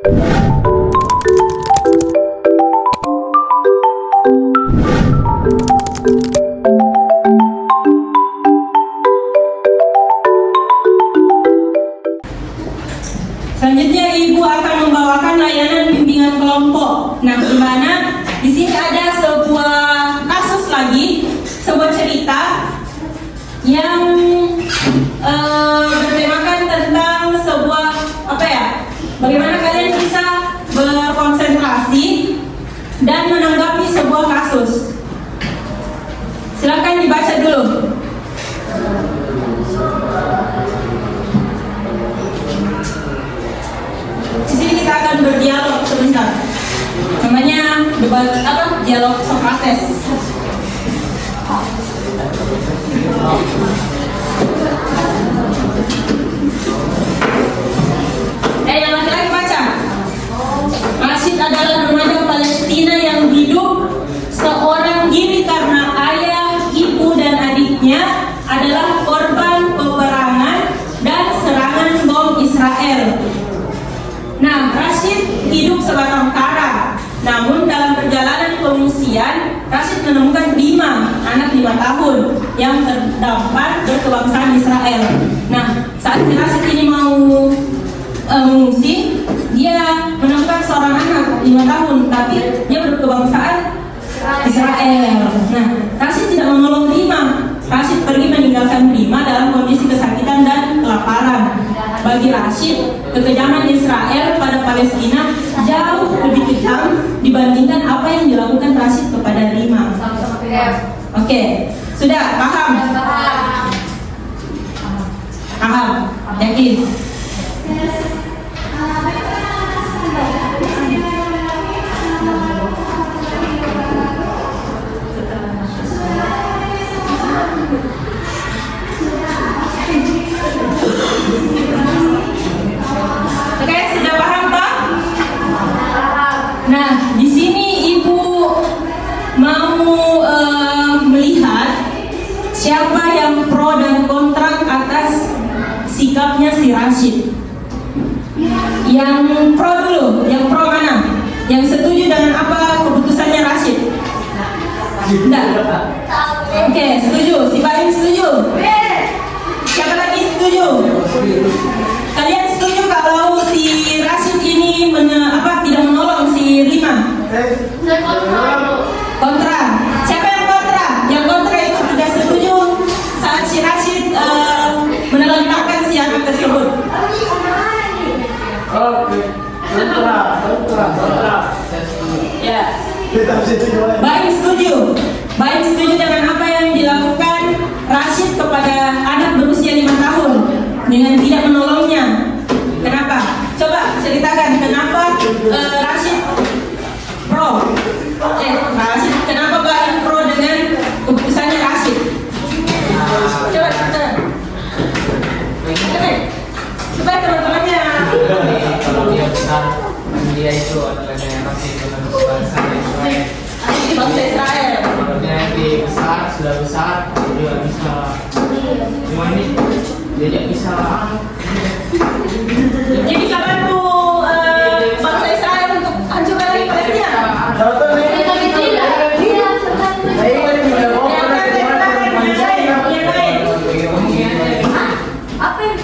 Selanjutnya Ibu akan membawakan layanan bimbingan kelompok. Nah, di mana di sini ada sebuah kasus lagi, sebuah cerita yang bertemakan tentang sebuah bagaimana kalian bisa berkonsentrasi dan menanggapi sebuah kasus. Silakan dibaca dulu. Di sini kita akan berdialog sebentar. Namanya dialog Sokrates. Yang laki-laki baca. Rashid adalah remaja Palestina yang hidup seorang diri karena ayah, ibu, dan adiknya adalah korban peperangan dan serangan bom Israel. Nah, Rashid hidup sebatang kara. Namun dalam perjalanan pengungsian, Rashid menemukan 5 anak 5 tahun yang terdampar berkebangsaan Israel. Nah, saat Rashid ini mau mengungsi, dia menemukan seorang anak 5 tahun, tapi dia berkebangsaan Israel. Nah, Rashid tidak menolong 5. Rashid pergi meninggalkan 5 dalam kondisi kesakitan dan kelaparan. Bagi Rashid, kekejaman Israel pada Palestina jauh lebih kejam dibandingkan apa yang dilakukan Rashid kepada 5. Oke, sudah paham? Paham? Yakin? Oke, sudah paham toh? Nah, di sini Ibu mau melihat siapa yang pro dan kontra atas sikapnya si Rashid. Yang pro dulu, yang pro mana? Yang setuju dengan apa keputusannya Rashid? Enggak. Oke, setuju. Si Baim setuju. Siapa lagi setuju? Kalian setuju kalau si Rashid ini tidak menolong si 5? Kontra. Siapa yang kontra? Yang kontra itu tidak setuju saat si Rashid menelantarkan si anak tersebut. Oke. Kontra. Ya. Baik setuju. Baik setuju dengan apa yang dilakukan Rashid kepada anak berusia 5 tahun dengan tidak menolongnya. Kenapa? Coba ceritakan kenapa Rashid pro. Rashid, kenapa Baik pro dengan keputusannya Rashid? Coba ceritakan. Coba teman-temannya. Dia itu adalah daerah bangsa Israel. Bangsa Israel. Dia sudah besar, dia bisa. Cuma ini dia bisa. Dia bisa bantu bangsa Israel untuk hancurkan lagi Palestina.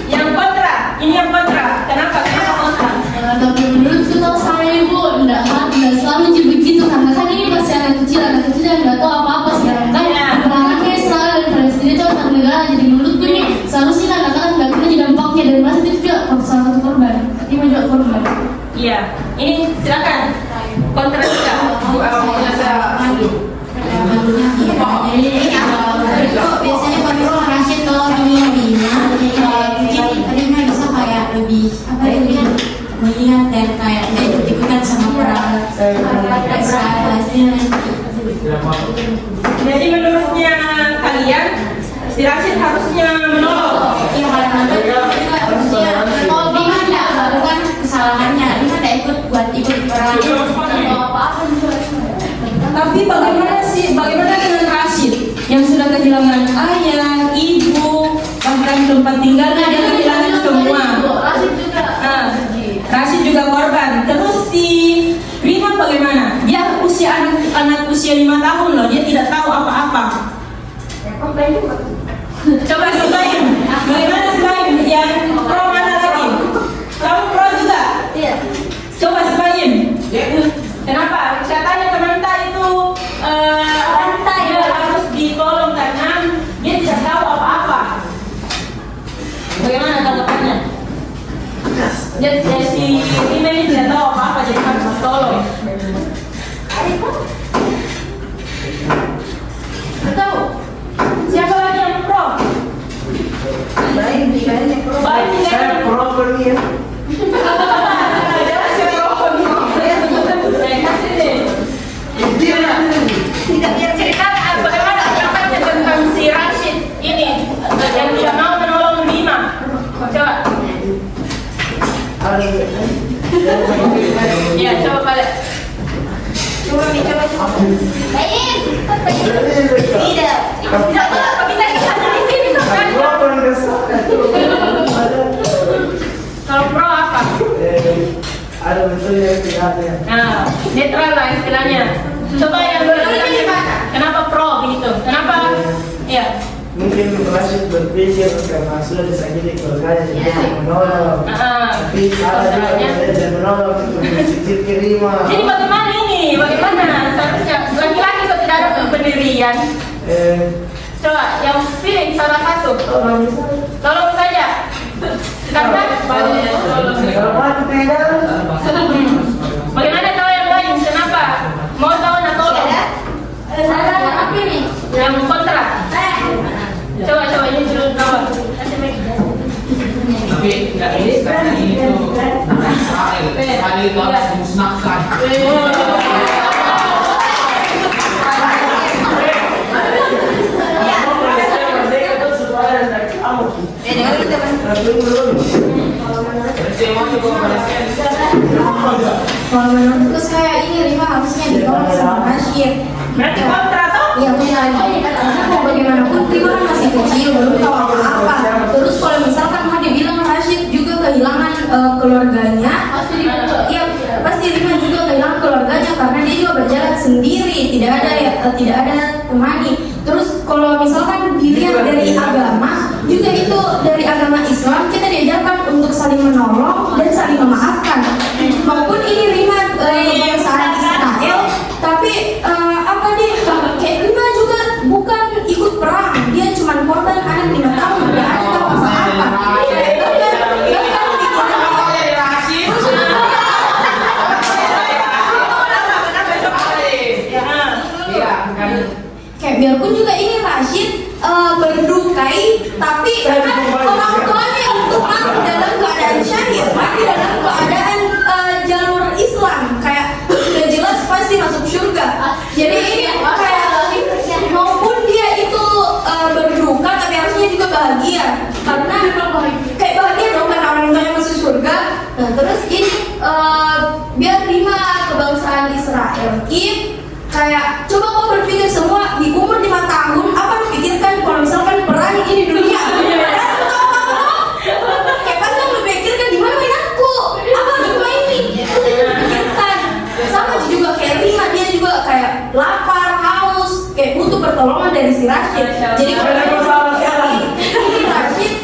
Yang kontra. Ini yang kontra. Kenapa kontra? Tapi menurutku tuh saya Ibu enggak selalu begitu karena kan ini masih anak kecil yang nggak tahu apa-apa sekarang kan peperangannya Israel dan Palestina itu antar negara, jadi menurutku ini seharusnya anak-anak nggak kena jadi dampaknya dan masih itu juga salah satu korban, ini juga korban. Iya, ini silakan kontra juga. Jadi biasanya kontrol Rashid kalau Rina bisa kayak lebih mengingat dan kayak ikut-ikutan sama perang Israel. Jadi menurutnya kalian si Rashid harusnya menolong. Iya, karena harusnya kalau Bima tidak melakukan kesalahannya, Bima tidak ikut perang atau apa-apa juga. Tapi bagaimana dengan Rashid yang sudah kehilangan ayah, ibu, bahkan tempat tinggalnya dia kehilangan semua. Rashid juga. Rashid juga korban. Terus si Rima bagaimana? Dia anak usia 5 tahun loh, dia tidak tahu apa-apa. Coba si Baim, bagaimana si Baim? Yang pro mana lagi? Kamu pro juga? Iya. Coba si Baim. Kenapa? Katanya Samantha itu dia harus ditolong karena dia tidak tahu apa-apa. Bagaimana tanggapannya? Jadi si Rima ini tidak tahu apa-apa, jadi harus ditolong. Tahu? Siapa lagi yang pro? Baik, Saya pro ya. Ceritakan bagaimana pendapatnya tentang si Rashid ini yang tidak mau menolong Rima. Coba. Iya, coba balik. Coba. Tidak. Kita di sini kan. Kalau pro apa? Ada betulnya tidak ada. Nah, netral lah istilahnya. Coba yang kenapa pro begitu? Kenapa? Iya. Mungkin Rashid berpikir karena sudah disakiti keluarganya jadi bisa menolong. Tapi ada juga yang menolong untuk mencicil Rima. Jadi bagaimana ini? Bagaimana seharusnya laki-laki kok tidak ada pendirian? Coba yang pilih salah satu. Tolong saja. Karena bagaimana tahu yang lain? Kenapa? Mau tahu nak tolong? Salah apa nih? Yang kontra. Coba ini dulu tahu. Tapi nggak ini karena ini tuh sekali itu harus dimusnahkan. Kalau menurutku saya ini Rima harusnya ditolong sama Rashid. Berarti kontra toh? Iya benar. Karena mau bagaimanapun Rima kan masih kecil, belum tahu apa-apa. Terus kalau misalkan mau dibilang Rashid juga kehilangan keluarganya, iya pasti Rima juga kehilangan keluarganya karena dia juga berjalan sendiri, tidak ada temani. Terus kalau misalkan dilihat dari agama, juga itu dari agama Islam kita diajarkan untuk saling menolong dan saling memaafkan. Maupun ini Rima kebiasaan Israel, tapi kayak Rima juga bukan ikut perang, dia cuma korban anak 5 tahun, dia ada tahu apa-apa. Kayak biarpun juga ini Rashid berdukai, tapi kan orang tuanya untuk mati dalam keadaan syahid, mati dalam keadaan jalur Islam, kayak udah jelas pasti masuk surga. Jadi ini kayak maupun dia itu berduka, tapi harusnya juga bahagia karena kayak bahagia dong karena orang tuanya masuk surga. Nah terus ini biar terima kebangsaan Israel. Kayak coba kau berpikir semua di umur 5 tahun apa lu pikirkan kalau misalkan perang ini di dunia? Kayak pasti lu pikirkan di mana mainanku? Apa cuma ini? Itu yang pikirkan. Sama juga kayak Rima, dia juga kayak lapar, haus, kayak butuh pertolongan dari si Rashid. Jadi kalau ini Rashid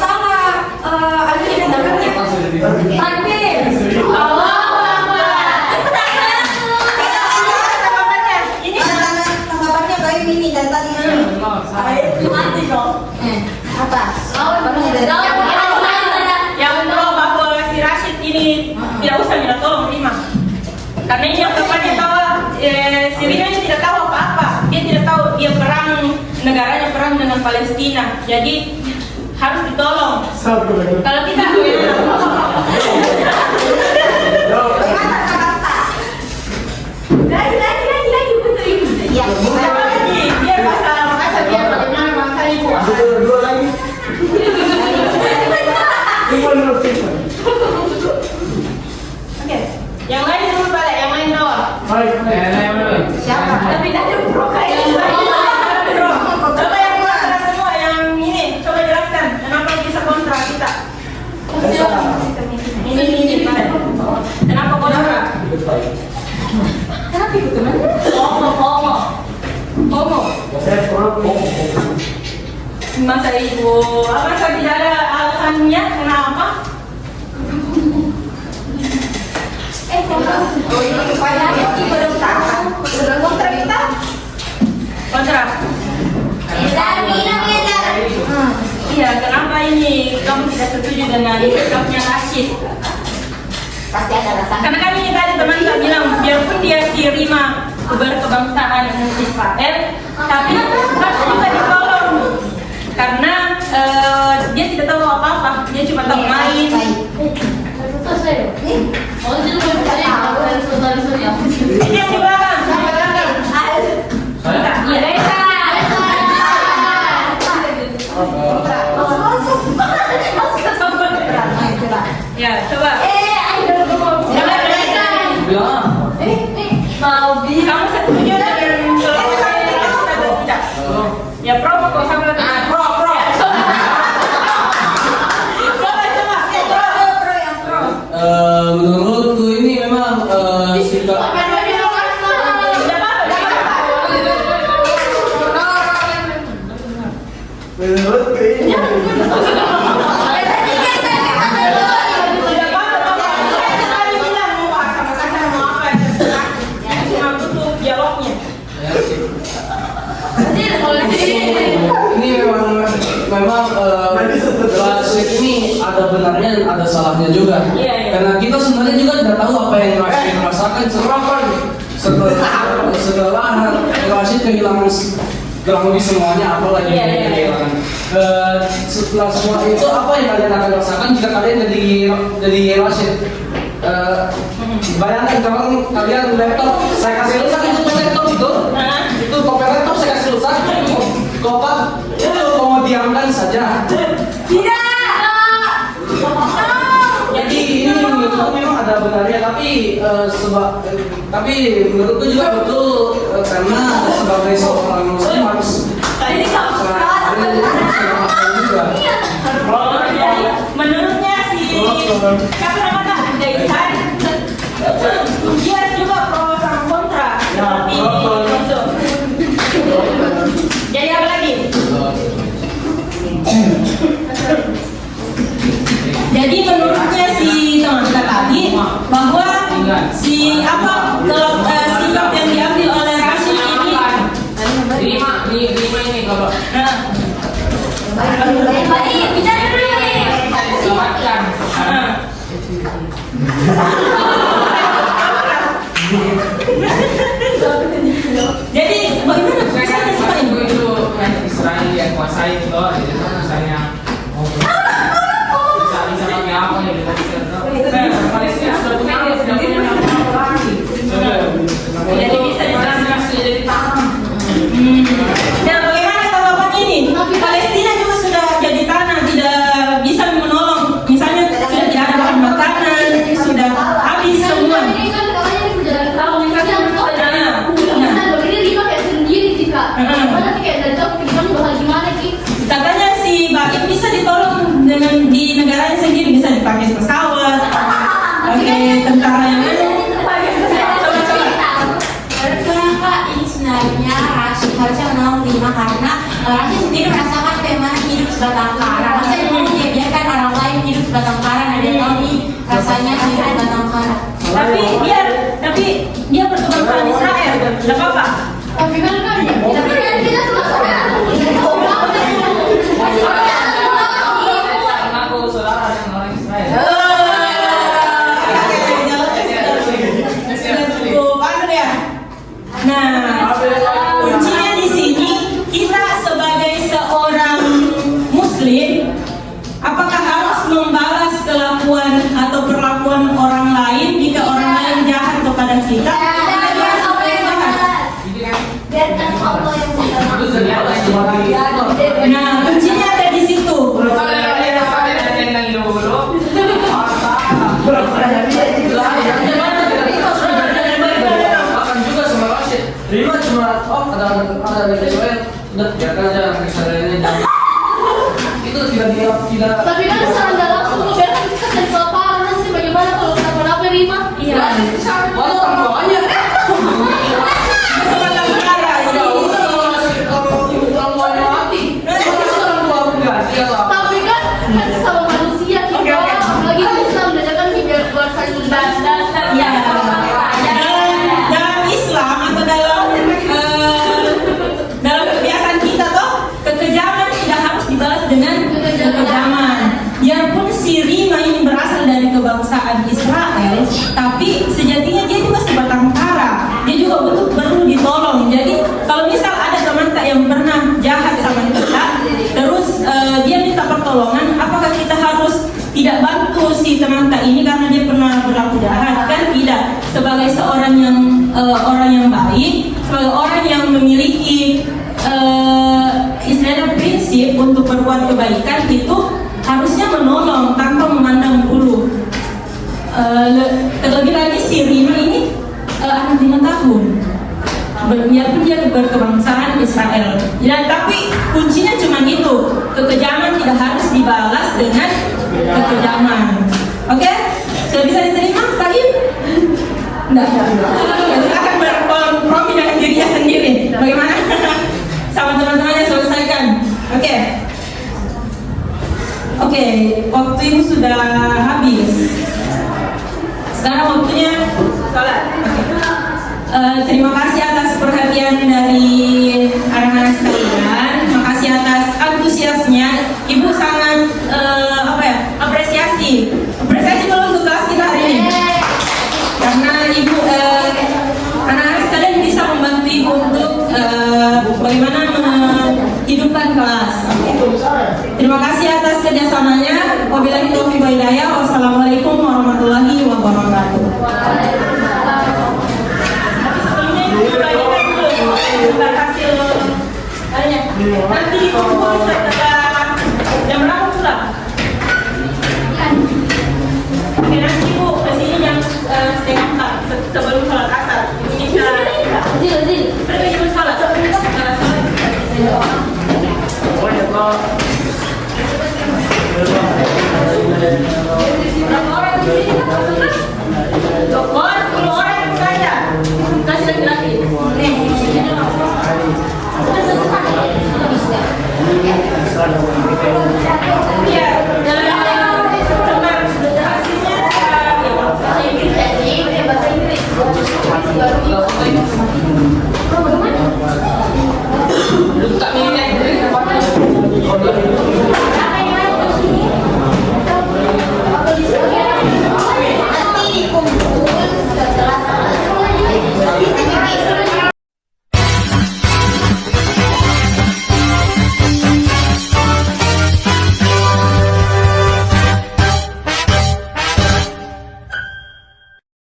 sama ada yang tindakannya. Takbir. Allah. Mati dong. Apa? Yang pro bahwa si Rashid ini tidak usah minta tolong Rima. Karena ini yang bapaknya tahu si Rima ini tidak tahu apa-apa. Dia tidak tahu dia perang negaranya perang dengan Palestina. Jadi harus ditolong. Kalau kita lagi putri. Ya. Biar masa biar bagaimana bangsa ibu. Dua lagi. Oke. Yang lain dulu balik, yang lain dong. Siapa? Tapi tidak ada pro kayak ini. Coba yang kontra semua yang ini, coba jelaskan kenapa bisa kontra kita. Ini balik. masa ibu. Apa saya tidak ada alasannya kenapa? Kontrak. Iya, kenapa ini kamu tidak setuju dengan sikapnya Rashid? Pasti ada alasan. Karena kan ini tadi teman saya bilang, biarpun dia diterima berkebangsaan Israel, tapi harus juga ditolong karena dia tidak tahu apa-apa, dia cuma tahu main. Ini yang di belakang. Ya, coba. Kamu setuju dengan atau tidak? Ya pro kok sama pro. Coba yang pro. Menurutku ini memang sikap Menurutku ini ini memang Rashid ini ada benarnya dan ada salahnya juga. Iya. Karena kita sebenarnya juga tidak tahu apa yang Rashid rasakan setelah Rashid kehilangan kurang lebih semuanya, apa lagi yang dia kehilangan. Setelah semua itu apa yang kalian akan rasakan jika kalian jadi Rashid? Bayangkan kalau kalian laptop saya kasih rusak, itu laptop itu topeng laptop saya kasih rusak, kopak itu mau diamkan saja. Jadi ini menurutku memang ada benarnya, tapi menurutku juga betul karena sebagai seorang muslim harus juga. Menurutnya si siapa namanya Jaisan, dia juga pro sama kontra. Jadi apa lagi? Jadi menurutnya si teman kita tadi bahwa si sikap yang diambil oleh Rashid ini ini kalau Baik, bicara dulu nih. Jadi bagaimana prosesnya seperti itu? Itu Israel yang kuasai itu loh, jadi misalnya bisa pakai apa ya, Palestina sudah punya apa lagi. Jadi bisa jelas jadi tanah. Nah, bagaimana tanggapan ini? Palestina juga sudah jadi tanah, tidak bisa menolong. Misalnya sudah tidak ada bahan makanan, sudah habis semua. Ini kan katanya ini perjalanan tahun ini kan begini lima kayak sendiri sih kak. Mana sih kayak dari jauh kehidupan bakal gimana sih? Katanya si Baim bisa ditolong dengan di negaranya sendiri, bisa dipakai pesawat, pakai tentara yang lain. Kak, ini sebenarnya Rashid harusnya menolong Rima karena Rashid sendiri merasakan bagaimana hidup sebatang kara. Maksudnya mau dia biarkan orang lain hidup sebatang kara, dan dia tahu nih rasanya hidup sebatang kara. Tapi dia berkebangsaan Israel, tidak apa-apa. Tapi kan kita selesai. Aku saudara dengan orang Israel. Nah, kuncinya di sini kita sebagai seorang Muslim, apakah harus membalas kelakuan atau perlakuan orang lain jika orang lain jahat kepada kita? Biarkan Allah yang Nah, kuncinya ada di situ. Rima cuma ada Israel, udah biarkan aja anak Israelnya jangan. Itu tidak. Tapi kan secara nggak langsung biarkan kita jadi kelaparan nanti bagaimana kalau kenapa Rima? Iya. Mana orang tuanya? Sebatang kara ini. Orang tuanya mati. Orang tua biarpun dia berkebangsaan Israel. Dan tapi kuncinya cuma itu, kekejaman tidak harus dibalas dengan kekejaman. Oke? Sudah bisa diterima, Pak Im? Enggak. Silakan berkompromi dengan dirinya sendiri. Bagaimana? Sama teman-temannya selesaikan. Oke. Oke, waktu ibu sudah habis. Sekarang waktunya sholat. Terima kasih atas perhatian dari anak-anak sekalian. Terima kasih atas antusiasnya. Ibu sangat apresiasi kalau untuk kelas kita hari ini. Karena ibu anak-anak sekalian bisa membantu ibu untuk bagaimana menghidupkan kelas. Terima kasih atas kerjasamanya. Wabillahi taufiq wal hidayah. Wassalamualaikum warahmatullahi wabarakatuh. Sebelumnya hasil nanti kumpul setelah jam berapa pulang? Oke, nanti